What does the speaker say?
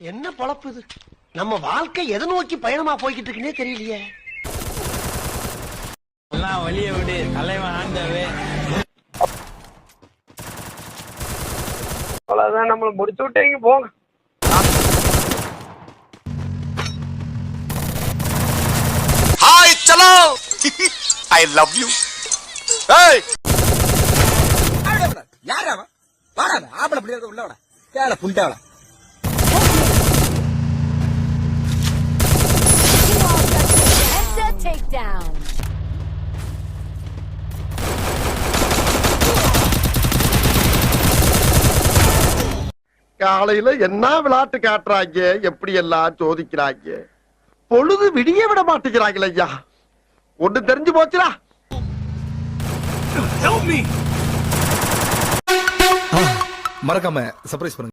என்ன பொழப்பு இது? நம்ம வாழ்க்கை எதை நோக்கி பயணமா போய்கிட்டு இருக்குன்னே தெரியலையே. எல்லாம் வழிய விடு, தலைவன் ஆண்டவே. அவ்வளவுதான், நம்மள முடிச்சு விட்டீங்க போங்க. ஹாய் சலோ. I love you. ஏய் யார் அவன்? வாடா ஆபள அப்படியே உள்ள வாடா. கேள புண்டவள. Takedown. காலையில என்ன விளையாட்டு காட்டுறாங்க, எப்படி எல்லாம் சோதிக்கிறாங்க. பொழுது விடிய விட மாட்டேங்கிறாங்களே ஐயா. ஒண்ணு தெரிஞ்சு போச்சுடா. மறக்காம சர்ப்ரைஸ் பண்ணுங்க.